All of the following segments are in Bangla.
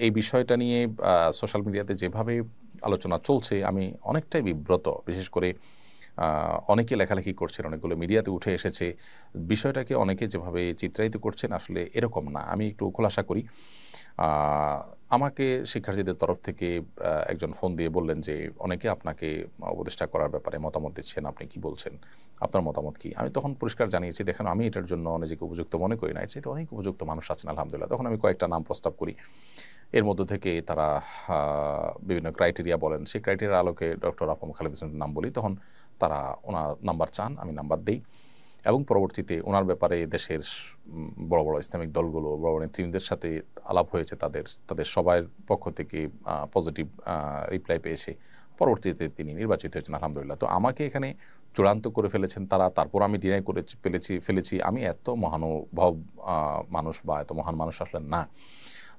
এই বিষয়টা নিয়ে সোশ্যাল মিডিয়াতে যেভাবে আলোচনা চলছে আমি অনেকটাই বিব্রত। বিশেষ করে অনেকে লেখালেখি করছেন, অনেকগুলো মিডিয়াতে উঠে এসেছে। বিষয়টাকে অনেকে যেভাবে চিত্রায়িত করছেন আসলে এরকম না। আমি একটু খোলাসা করি। আমাকে শিক্ষার্থীদের তরফ থেকে একজন ফোন দিয়ে বললেন যে অনেকে আপনাকে উপদেষ্টা করার ব্যাপারে মতামত দিচ্ছেন, আপনি কি বলছেন, আপনার মতামত কি? আমি তখন পরিষ্কার জানিয়েছি, দেখেন আমি এটার জন্য নিজেকে উপযুক্ত মনে করি না, এর চাইতে অনেক উপযুক্ত মানুষ আছেন আলহামদুলিল্লাহ। তখন আমি কয়েকটা নাম প্রস্তাব করি। এর মধ্য থেকে তারা বিভিন্ন ক্রাইটেরিয়া বলেন, সেই ক্রাইটেরিয়ার আলোকে ডক্টর আফম খালেদ হোসেনের নাম বলি। তখন তারা ওনার নাম্বার চান, আমি নাম্বার দিই এবং পরবর্তীতে ওনার ব্যাপারে দেশের বড় বড় ইসলামিক দলগুলো, বড় বড় নেতৃবৃন্দের সাথে আলাপ হয়েছে। তাদের সবার পক্ষ থেকে পজিটিভ রিপ্লাই পেয়েছে। পরবর্তীতে তিনি নির্বাচিত হয়েছেন আলহামদুলিল্লাহ। তো আমাকে এখানে চূড়ান্ত করে ফেলেছেন তারা, তারপর আমি ডিনাই করে ফেলেছি। আমি এত মহানুভব মানুষ বা এত মহান মানুষ আসলে না।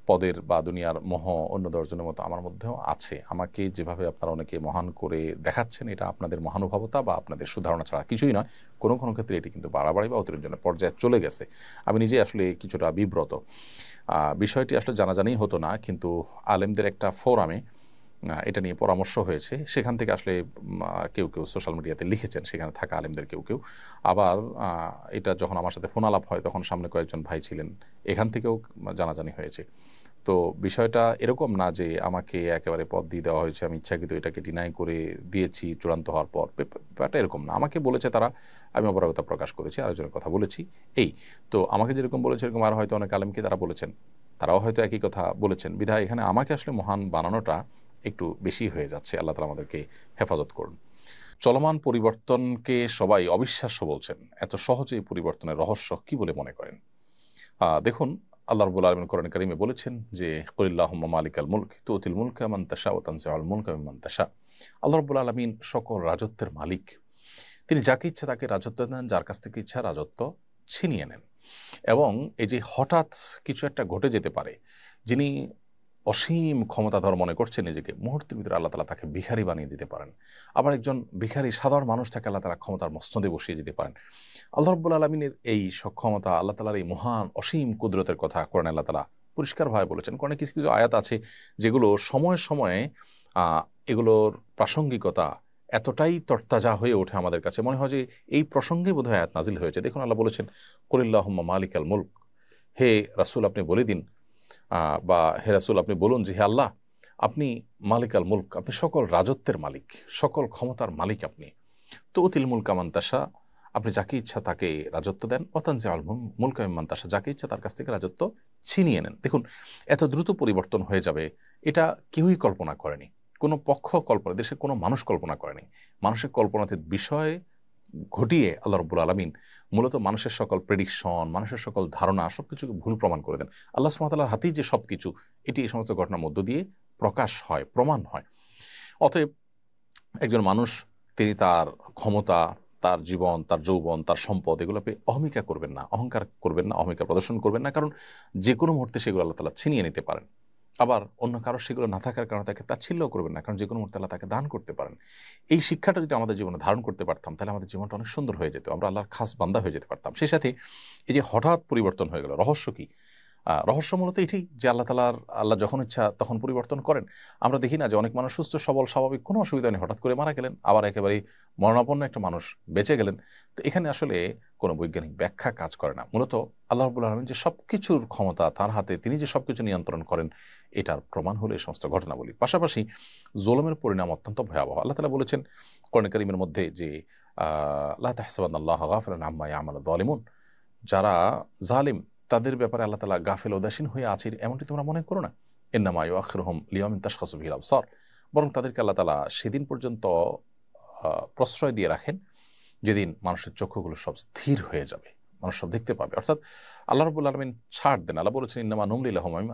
পদের বা দুনিয়ার মোহ অন্য দশজনের মতো আমার মধ্যেও আছে। আমাকে যেভাবে আপনারা অনেকে মহান করে দেখাচ্ছেন, এটা আপনাদের মহানুভবতা বা আপনাদের সুধারণা ছাড়া কিছুই নয়। কোনো কোনো ক্ষেত্রে এটি কিন্তু বাড়াবাড়ি বা অতিরঞ্জনের পর্যায়ে চলে গেছে। আমি নিজে আসলে কিছুটা বিব্রত। বিষয়টি আসলে জানাজানি হতো না, কিন্তু আলেমদের একটা ফোরামে এটা নিয়ে পরামর্শ হয়েছে। সেখান থেকে আসলে কেউ কেউ সোশ্যাল মিডিয়াতে লিখেছেন, সেখানে থাকা আলেমদের কেউ কেউ। আবার এটা যখন আমার সাথে ফোন আলাপ হয় তখন সামনে কয়েকজন ভাই ছিলেন, এখান থেকেও জানাজানি হয়েছে। তো বিষয়টা এরকম না যে আমাকে একেবারে পদ দিয়ে দেওয়া হয়েছে, আমি ইচ্ছাকৃত এটাকে ডিনাই করে দিয়েছি চূড়ান্ত হওয়ার পর। ব্যাপারটা এরকম না। আমাকে বলেছে তারা, আমি অপারগতা প্রকাশ করেছি, আরেকজনের কথা বলেছি। এই তো আমাকে যেরকম বলেছে এরকম আর হয়তো অনেক আলেমকে তারা বলেছেন, তারাও হয়তো একই কথা বলেছেন। বিধায় এখানে আমাকে আসলে মহান বানানোটা একটু বেশি হয়ে যাচ্ছে। আল্লাহ তাআলা আমাদেরকে হেফাজত করুন। চলমান পরিবর্তনকে সবাই অবিশ্বাস্য বলছেন, এত সহজে এই পরিবর্তনের রহস্য কি বলে মনে করেন? দেখুন, আল্লাহ রাব্বুল আলামিন কোরআন কারীমে বলেছেন যে কুলিল্লাহুম্মা মালিকাল মুলক তুতিল মুলকা মান তাশা ওয়া তানজিউল মুলকা মিম্মান তাশা। আল্লাহ রাব্বুল আলামিন সকল রাজত্বের মালিক। তিনি যাকে ইচ্ছা তাকে রাজত্ব দেন, যার কাছ থেকে ইচ্ছা রাজত্ব ছিনিয়ে নেন। এবং এই যে হঠাৎ কিছু একটা ঘটে যেতে পারে, যিনি অসীম ক্ষমতাধর মনে করছেন নিজেকে, মুহূর্তের ভিতরে আল্লাহ তাআলা তাকে ভিখারি বানিয়ে দিতে পারেন। আবার একজন ভিখারি সাধারণ মানুষটাকে আল্লাহ তাআলা ক্ষমতার মসনদে বসিয়ে দিতে পারেন। আল্লাহ রাব্বুল আলামিনের এই সক্ষমতা, আল্লাহ তাআলার এই মহান অসীম কুদরতের কথা কোরআনে আল্লাহ তাআলা পরিষ্কারভাবে বলেছেন। কোরআনে কিছু কিছু আয়াত আছে যেগুলো সময়ে সময়ে এগুলোর প্রাসঙ্গিকতা এতটাই তরতাজা হয়ে ওঠে আমাদের কাছে, মনে হয় যে এই প্রসঙ্গে বোধহয় আয়াত নাজিল হয়েছে। দেখুন, আল্লাহ বলেছেন কুলিল্লাহুম্মা মালিকাল মুলক, হে রাসূল আপনি বলে দিন, বা হে রাসূল আপনি বলুন যে হে আল্লাহ, আপনি মালিকাল মুলক, আপনি সকল রাজত্বের মালিক, সকল ক্ষমতার মালিক আপনি। তো উতিল মুলকা মান তাশা, আপনি যাকে ইচ্ছা তাকে রাজত্ব দেন। ওয়াতানজিউল মুলকা মিম্মান তাশা, যাকে ইচ্ছা তার কাছ থেকে রাজত্ব ছিনিয়ে নেন। দেখুন, এত দ্রুত পরিবর্তন হয়ে যাবে এটা কেউই কল্পনা করেনি। কোনো পক্ষ কল্পনা, দেশের কোনো মানুষ কল্পনা করেনি। মানুষের কল্পনাতীত বিষয় ঘটিয়ে আল্লাহ রাব্বুল আলামিন মূলত মানুষের সকল প্রেডিকশন, মানুষের সকল ধারণা সবকিছুকে ভুল প্রমাণ করে দেন। আল্লাহ সুবহানাহু ওয়া তাআলার হাতেই যে সবকিছু, এটি এই সমস্ত ঘটনার মধ্য দিয়ে প্রকাশ হয়, প্রমাণ হয়। অতএব একজন মানুষ তিনি তার ক্ষমতা, তার জীবন, তার যৌবন, তার সম্পদ এগুলো পেয়ে অহমিকা করবেন না, অহংকার করবেন না, অহমিকা প্রদর্শন করবেন না। কারণ যে কোনো মুহূর্তে সেগুলো আল্লাহ তাআলা ছিনিয়ে নিতে পারেন। আবার অন্য কারো সেগুলো না থাকার কারণে তাকে তাচ্ছিল্য করবেন না, কারণ যে কোনো মুহূর্তে আল্লাহ তাকে দান করতে পারেন। এই শিক্ষাটা যদি আমাদের জীবনে ধারণ করতে পারতাম, তাহলে আমাদের জীবনটা অনেক সুন্দর হয়ে যেত, আমরা আল্লাহর খাস বান্দা হয়ে যেতে পারতাম। সেই সাথে এই যে হঠাৎ পরিবর্তন হয়ে গেল, রহস্য কি? রহস্য মূলত এটাই যে আল্লাহ যখন ইচ্ছা তখন পরিবর্তন করেন। আমরা দেখি না যে অনেক মানুষ সুস্থ সবল স্বাভাবিক কোনো অসুবিধা নেই, হঠাৎ করে মারা গেলেন, আবার একেবারেই মরণাপন্ন একটা মানুষ বেঁচে গেলেন। তো এখানে আসলে কোনো বৈজ্ঞানিক ব্যাখ্যা কাজ করে না। মূলত আল্লাহ রাব্বুল আলামিন যে সবকিছুর ক্ষমতা তার হাতে, তিনি যে সবকিছু নিয়ন্ত্রণ করেন, এটার প্রমাণ হলো এই সমস্ত ঘটনাবলী। পাশাপাশি জুলুমের পরিণাম অত্যন্ত ভয়াবহ। আল্লাহ তাআলা বলেছেন কোরআন কারীমের মধ্যে যে লা তাহসাবান্নাল্লাহা গাফিলান আম্মা ইয়ামালুয যালিমুন, যারা জালিম তাদের ব্যাপারে আল্লাহ তাআলা গাফেল উদাসীন হয়ে আছে এমনটি তোমরা মনে করো না। ইন্নামা ইউআখিরুহুম লিয়াউমিন তাশখাসু ফিহিল আবসার, বরং তাদেরকে আল্লাহ তাআলা সেদিন পর্যন্ত প্রশ্রয় দিয়ে রাখেন যেদিন মানুষের চক্ষুগুলো সব স্থির হয়ে যাবে, মানুষ সব দেখতে পাবে। অর্থাৎ আল্লাহ রাব্বুল আলামিন ছাড় দেন। আল্লাহ বলেছেন ইন্নামা নুমলি লাহুম, আমি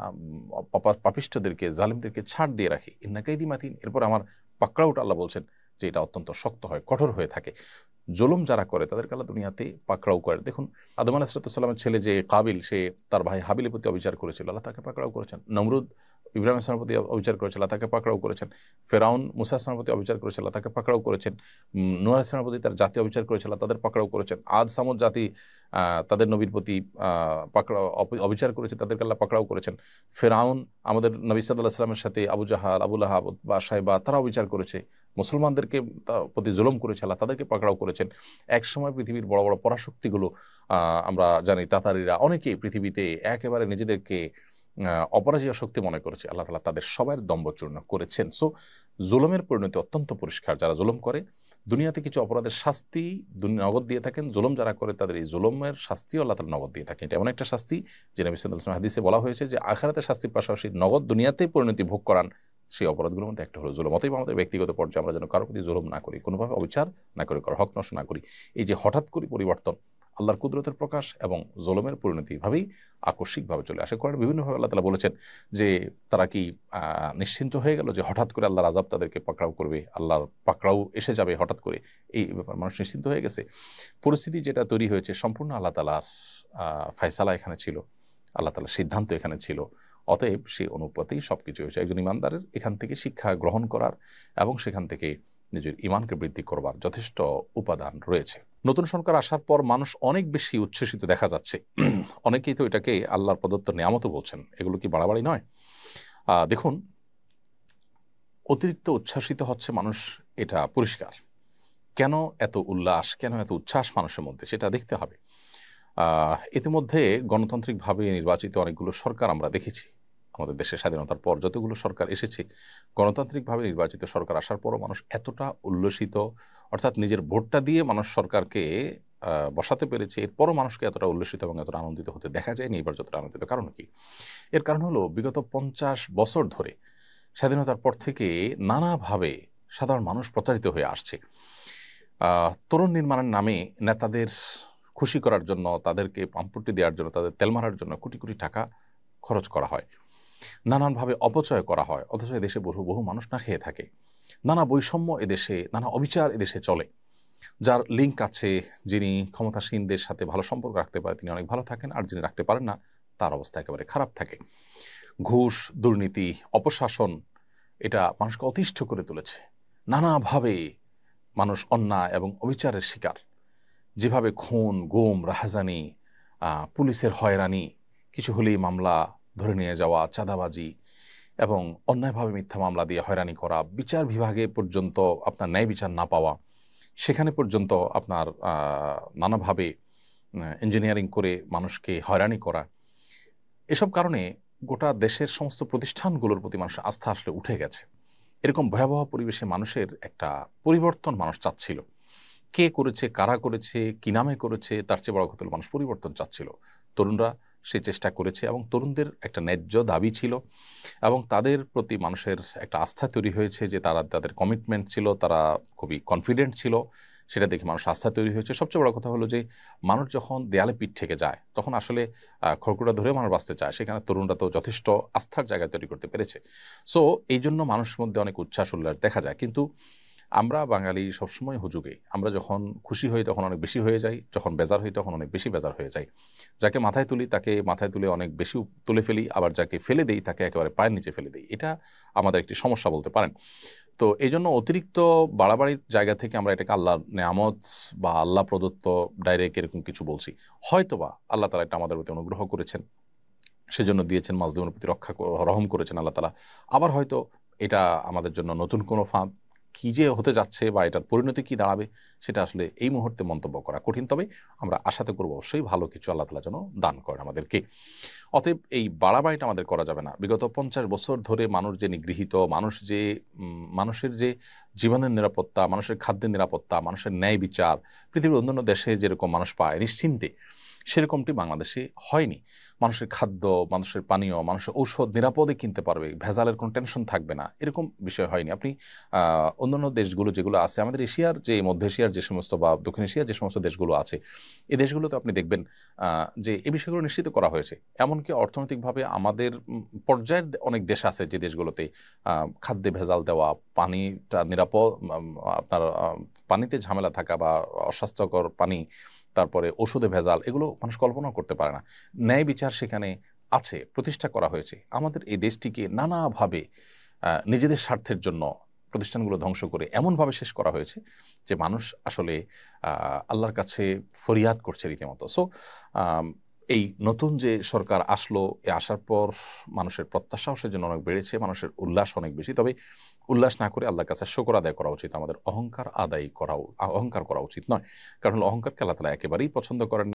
পাপিষ্ঠদেরকে, জালিমদেরকে ছাড় দিয়ে রাখি। ইন্না কাইদি মাতিন, এরপর আমার পাকড়াওটা আল্লাহ বলছেন যে এটা অত্যন্ত শক্ত হয়, কঠোর হয়ে থাকে। জুলুম যারা করে তাদেরকে আল্লাহ দুনিয়াতে পাকড়াও করে। দেখুন, আদম আলাইহিস সালামের ছেলে যে কাবিল, সে তার ভাই হাবিলের প্রতি অবিচার করেছিল, আল্লাহ তাকে পাকড়াও করেছেন। নমরুদ ইব্রাহিম ইসলামের প্রতি অবিচার করেছে, আল্লাহ তাকে পাকড়াও করেছেন। ফেরাউন মুসা ইসলামের প্রতি অবিচার করেছে, আল্লাহ তাকে পাকড়াও করেছেন। নূহ ইসলামের প্রতি তার জাতি অবিচার করেছে, আল্লাহ তাদের পাকড়াও করেছেন। আদ সামুদ জাতি তাদের নবীর প্রতি পাকড়াও অবিচার করেছে, তাদেরকে আল্লাহ পাকড়াও করেছেন। ফেরাউন আমাদের নবী সাল্লাল্লাহু আলাইহি ওয়াসাল্লামের সাথে আবু জাহাল, আবু লাহাব বা সাইবা তারা অবিচার করেছে, মুসলমানদেরকে প্রতি জুলুম করেছে, আল্লাহ তাদেরকে পাকড়াও করেছেন। একসময় পৃথিবীর বড় বড় পরাশক্তিগুলো আমরা জানি তাতারিরা অনেকেই পৃথিবীতে একেবারে নিজেদেরকে অপরাজেয় শক্তি মনে করেছে, আল্লাহ তাআলা তাদের সবার দম্ভচূর্ণ করেছেন। সো জুলুমের পরিণতি অত্যন্ত পরিষ্কার। যারা জুলুম করে দুনিয়াতে কিছু অপরাধের শাস্তি নগদ দিয়ে থাকেন, জুলুম যারা করে তাদের এই জুলুমের শাস্তিও আল্লাহ তাআলা নগদ দিয়ে থাকেন। এটা এমন একটা শাস্তি যে নবী সাল্লাল্লাহু আলাইহি ওয়াসাল্লাম হাদিসে বলা হয়েছে যে আখিরাতের শাস্তির পাশাপাশি নগদ দুনিয়াতে পরিণতি ভোগ করান সেই অপরাধগুলোর মধ্যে একটা হলো জুলুম। অতএব আমাদের ব্যক্তিগত পর্যায়ে আমরা যেন কারোর প্রতি জুলুম না করি, কোনোভাবে অবিচার না করি, কারো হক নষ্ট না করি। এই যে হঠাৎ করে পরিবর্তন আল্লাহর কুদরতের প্রকাশ এবং জুলুমের পরিণতি ভাবেই আকস্মিকভাবে চলে আসে। কোরআনে বিভিন্নভাবে আল্লাহ তাআলা বলেছেন যে তারা কি নিশ্চিন্ত হয়ে গেল যে হঠাৎ করে আল্লাহর আযাব তাদেরকে পাকড়াও করবে, আল্লাহর পাকড়াও এসে যাবে হঠাৎ করে, এই ব্যাপার মানুষ নিশ্চিন্ত হয়ে গেছে। পরিস্থিতি যেটা তৈরি হয়েছে সম্পূর্ণ আল্লাহ তাআলার ফয়সালা এখানে ছিল, আল্লাহ তাআলার সিদ্ধান্ত এখানে ছিল। অতএব সেই অনুপাতেই সবকিছু হয়েছে। একজন ইমানদারের এখান থেকে শিক্ষা গ্রহণ করার এবং সেখান থেকে নিজের ইমানকে বৃদ্ধি করবার যথেষ্ট উপাদান রয়েছে। নতুন সরকার আসার পর মানুষ অনেক বেশি উচ্ছ্বসিত দেখা যাচ্ছে। অনেকেই তো এটাকে আল্লাহর প্রদত্ত নিয়ামতও বলছেন। এগুলো কি বাড়াবাড়ি নয়? দেখুন, অতিরিক্ত উচ্ছ্বাসিত হচ্ছে মানুষ, এটা পরিষ্কার। কেন এত উল্লাস, কেন এত উচ্ছ্বাস মানুষের মধ্যে, সেটা দেখতে হবে। ইতিমধ্যে গণতান্ত্রিকভাবে নির্বাচিত অনেকগুলো সরকার আমরা দেখেছি। আমাদের দেশের স্বাধীনতার পর যতগুলো সরকার এসেছে, গণতান্ত্রিকভাবে নির্বাচিত সরকার আসার পরও মানুষ এতটা উল্লসিত, অর্থাৎ নিজের ভোটটা দিয়ে মানুষ সরকারকে বসাতে পেরেছে, এরপরও মানুষকে এতটা উল্লসিত এবং এতটা আনন্দিত হতে দেখা যায়নি এবার যতটা আনন্দিত। কারণ কি? এর কারণ হলো বিগত 50 বছর ধরে স্বাধীনতার পর থেকে নানাভাবে সাধারণ মানুষ প্রতারিত হয়ে আসছে। তরুণ নির্মাণের নামে নেতাদের খুশি করার জন্য, তাদেরকে পাম্পটি দেওয়ার জন্য, তাদের তেল মারার জন্য কোটি কোটি টাকা খরচ করা হয়, নানানভাবে অপচয় করা হয়। অথচ এদেশে বহু বহু মানুষ না খেয়ে থাকে। নানা বৈষম্য এদেশে, নানা অবিচার এদেশে চলে। যার লিঙ্ক আছে, যিনি ক্ষমতাসীনদের সাথে ভালো সম্পর্ক রাখতে পারে তিনি অনেক ভালো থাকেন, আর যিনি রাখতে পারেন না তার অবস্থা একেবারে খারাপ থাকে। ঘুষ, দুর্নীতি, অপশাসন এটা মানুষকে অতিষ্ঠ করে তুলেছে। নানাভাবে মানুষ অন্যায় এবং অবিচারের শিকার। যেভাবে খুন, গুম, রাহাজানি, পুলিশের হয়রানি, কিছু হলেই মামলা ধরে নিয়ে যাওয়া, চাঁদাবাজি এবং অন্যায়ভাবে মিথ্যা মামলা দিয়ে হয়রানি করা, বিচার বিভাগে পর্যন্ত আপনার ন্যায় বিচার না পাওয়া, সেখানে পর্যন্ত আপনার নানাভাবে ইঞ্জিনিয়ারিং করে মানুষকে হয়রানি করা, এসব কারণে গোটা দেশের সমস্ত প্রতিষ্ঠানগুলোর প্রতি মানুষের আস্থা আসলে উঠে গেছে। এরকম ভয়াবহ পরিবেশে মানুষের একটা পরিবর্তন মানুষ চাচ্ছিল। কে করেছে, কারা করেছে, কি নামে করেছে, তার চেয়ে বড় কথা হলো মানুষ পরিবর্তন চাচ্ছিল। তরুণরা সেই চেষ্টা করেছে এবং তরুণদের একটা ন্যায্য দাবি ছিল এবং তাদের প্রতি মানুষের একটা আস্থা তৈরি হয়েছে যে তাদের কমিটমেন্ট ছিল, তারা খুবই কনফিডেন্ট ছিল, সেটা দেখে মানুষ আস্থা তৈরি হয়েছে। সবচেয়ে বড় কথা হলো যে মানুষ যখন দেয়ালে পিঠ থেকে যায় তখন আসলে খড়কুটা ধরে মানুষ বাঁচতে চায়, সেখানে তরুণরা তো যথেষ্ট আস্থার জায়গা তৈরি করতে পেরেছে। সো এই জন্য মানুষের মধ্যে অনেক উচ্ছ্বাস উল্লাস দেখা যায়। কিন্তু আমরা বাঙালি সবসময় হুজুগে, আমরা যখন খুশি হই তখন অনেক বেশি হয়ে যাই, যখন বেজার হই তখন অনেক বেশি বেজার হয়ে যাই। যাকে মাথায় তুলি তাকে মাথায় তুলে অনেক বেশি তুলে ফেলি, আবার যাকে ফেলে দেই তাকে একেবারে পায়ের নিচে ফেলে দিই। এটা আমাদের একটি সমস্যা বলতে পারেন। তো এই জন্য অতিরিক্ত বাড়াবাড়ির জায়গা থেকে আমরা এটাকে আল্লাহর নেয়ামত বা আল্লাহ প্রদত্ত ডাইরেক্ট এরকম কিছু বলছি। হয়তোবা আল্লাহ তাআলা এটা আমাদের প্রতি অনুগ্রহ করেছেন, সেজন্য দিয়েছেন, মাজলুমের প্রতি রহম করেছেন আল্লাহ তাআলা। আবার হয়তো এটা আমাদের জন্য নতুন কোনো ফাঁদ, কি যে হতে যাচ্ছে বা এটার পরিণতি কি দাঁড়াবে সেটা আসলে এই মুহূর্তে মন্তব্য করা কঠিন। তবে আমরা আশাতে করবো অবশ্যই ভালো কিছু আল্লাহ তাআলা যেন দান করেন আমাদেরকে। অতএব এই বাড়াবাড়িটা আমাদের করা যাবে না। বিগত 50 বছর ধরে মানুষ যে নিগৃহীত, মানুষের যে জীবনের নিরাপত্তা, মানুষের খাদ্যের নিরাপত্তা, মানুষের ন্যায় বিচার পৃথিবীর অন্যান্য দেশে যেরকম মানুষ পায় নিশ্চিন্তে, সেরকমটি বাংলাদেশে হয়নি। মানুষের খাদ্য, মানুষের পানীয়, মানুষের ঔষধ নিরাপদে কিনতে পারবে, ভেজালের কোনো টেনশন থাকবে না, এরকম বিষয় হয়নি। আপনি অন্যান্য দেশগুলো যেগুলো আছে, আমাদের এশিয়ার যে মধ্য এশিয়ার যে সমস্ত বা দক্ষিণ এশিয়ার যে সমস্ত দেশগুলো আছে, এই দেশগুলোতে আপনি দেখবেন যে এই বিষয়গুলো নিশ্চিত করা হয়েছে। এমনকি অর্থনৈতিকভাবে আমাদের পর্যায়ের অনেক দেশ আছে যে দেশগুলোতে খাদ্যে ভেজাল দেওয়া, পানিটা নিরাপদ, আপনার পানিতে ঝামেলা থাকা বা অস্বাস্থ্যকর পানি, তারপরে ওষুধে ভেজাল, এগুলো মানুষ কল্পনা করতে পারে না। ন্যায় বিচার সেখানে আছে, প্রতিষ্ঠা করা হয়েছে, আমাদের এই দেশটিকে নানাভাবে নিজেদের স্বার্থের জন্য প্রতিষ্ঠানগুলো ধ্বংস করে এমনভাবে শেষ করা হয়েছে যে মানুষ আসলে আল্লাহর কাছে ফরিয়াদ করছে রীতিমতো। সো এই নতুন যে সরকার আসলো, এ আসার পর মানুষের প্রত্যাশাও সেজন্য অনেক বেড়েছে, মানুষের উল্লাস অনেক বেশি। তবে উল্লাস না করে আল্লাহর কাছে শুকর আদায় করা উচিত, আমাদের অহংকার করা উচিত নয়। কারণ অহংকারকে আল্লাহ তাআলা একেবারেই পছন্দ করেন না।